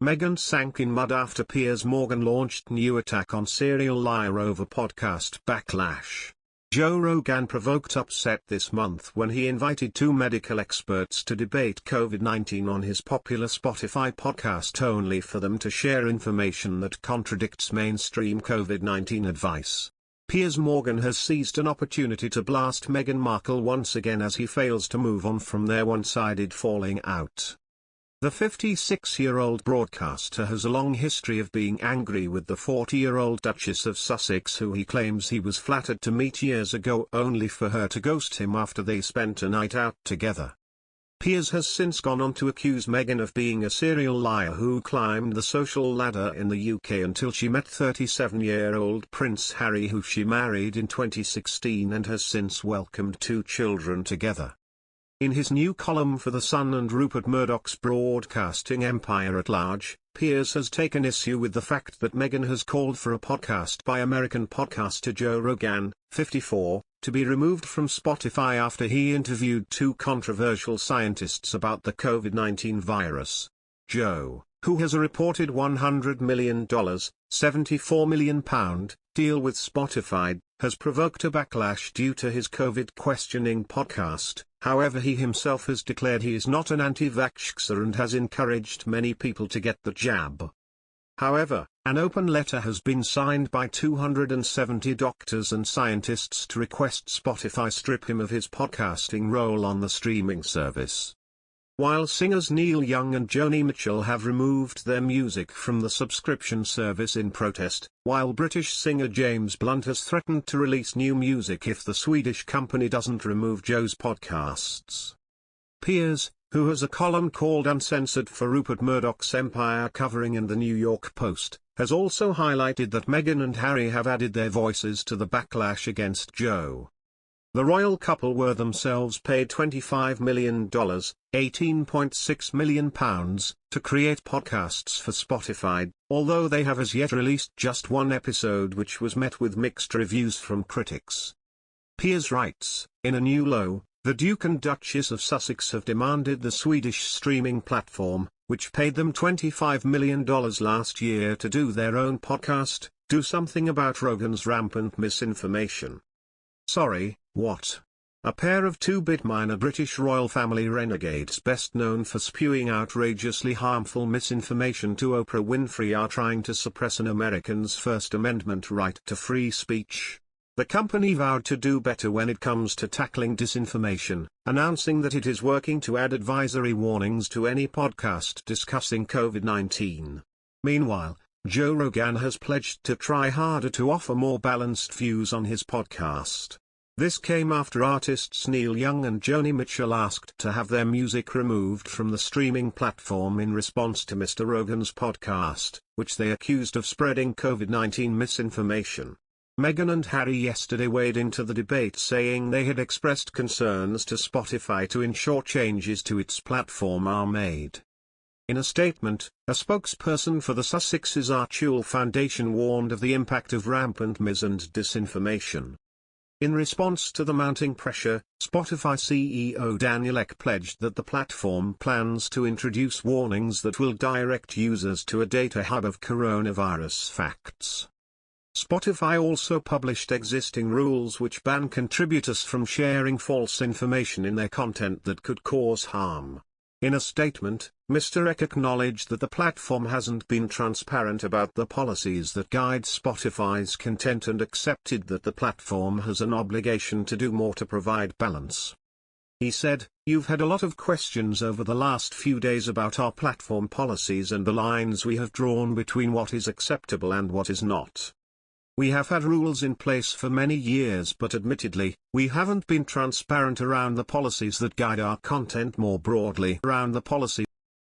Meghan sank in mud after Piers Morgan launched new attack on serial liar over podcast Backlash. Joe Rogan provoked upset this month when he invited two medical experts to debate COVID-19 on his popular Spotify podcast only for them to share information that contradicts mainstream COVID-19 advice. Piers Morgan has seized an opportunity to blast Meghan Markle once again as he fails to move on from their one-sided falling out. The 56-year-old broadcaster has a long history of being angry with the 40-year-old Duchess of Sussex, who he claims he was flattered to meet years ago only for her to ghost him after they spent a night out together. Piers has since gone on to accuse Meghan of being a serial liar who climbed the social ladder in the UK until she met 37-year-old Prince Harry, who she married in 2016 and has since welcomed two children together. In his new column for the Sun and Rupert Murdoch's broadcasting empire at large, Piers has taken issue with the fact that Meghan has called for a podcast by American podcaster Joe Rogan, 54, to be removed from Spotify after he interviewed two controversial scientists about the COVID-19 virus. Joe, who has a reported $100 million, £74 million, deal with Spotify, has provoked a backlash due to his COVID-questioning podcast. However, he himself has declared he is not an anti-vaxxer and has encouraged many people to get the jab. However, an open letter has been signed by 270 doctors and scientists to request Spotify strip him of his podcasting role on the streaming service. While singers Neil Young and Joni Mitchell have removed their music from the subscription service in protest, while British singer James Blunt has threatened to release new music if the Swedish company doesn't remove Joe's podcasts. Piers, who has a column called Uncensored for Rupert Murdoch's Empire covering in the New York Post, has also highlighted that Meghan and Harry have added their voices to the backlash against Joe. The royal couple were themselves paid $25 million, £18.6 million, to create podcasts for Spotify, although they have as yet released just one episode which was met with mixed reviews from critics. Piers writes, in a new law, the Duke and Duchess of Sussex have demanded the Swedish streaming platform, which paid them $25 million last year to do their own podcast, do something about Rogan's rampant misinformation. Sorry, what? A pair of two-bit minor British royal family renegades best known for spewing outrageously harmful misinformation to Oprah Winfrey are trying to suppress an American's First Amendment right to free speech. The company vowed to do better when it comes to tackling disinformation, announcing that it is working to add advisory warnings to any podcast discussing COVID-19. Meanwhile, Joe Rogan has pledged to try harder to offer more balanced views on his podcast. This came after artists Neil Young and Joni Mitchell asked to have their music removed from the streaming platform in response to Mr. Rogan's podcast, which they accused of spreading COVID-19 misinformation. Meghan and Harry yesterday weighed into the debate, saying they had expressed concerns to Spotify to ensure changes to its platform are made. In a statement, a spokesperson for the Sussex's Archewell Foundation warned of the impact of rampant mis and disinformation. In response to the mounting pressure, Spotify CEO Daniel Ek pledged that the platform plans to introduce warnings that will direct users to a data hub of coronavirus facts. Spotify also published existing rules which ban contributors from sharing false information in their content that could cause harm. In a statement, Mr. Ek acknowledged that the platform hasn't been transparent about the policies that guide Spotify's content and accepted that the platform has an obligation to do more to provide balance. He said, "You've had a lot of questions over the last few days about our platform policies and the lines we have drawn between what is acceptable and what is not. We have had rules in place for many years, but admittedly, we haven't been transparent around the policies that guide our content more broadly around the policy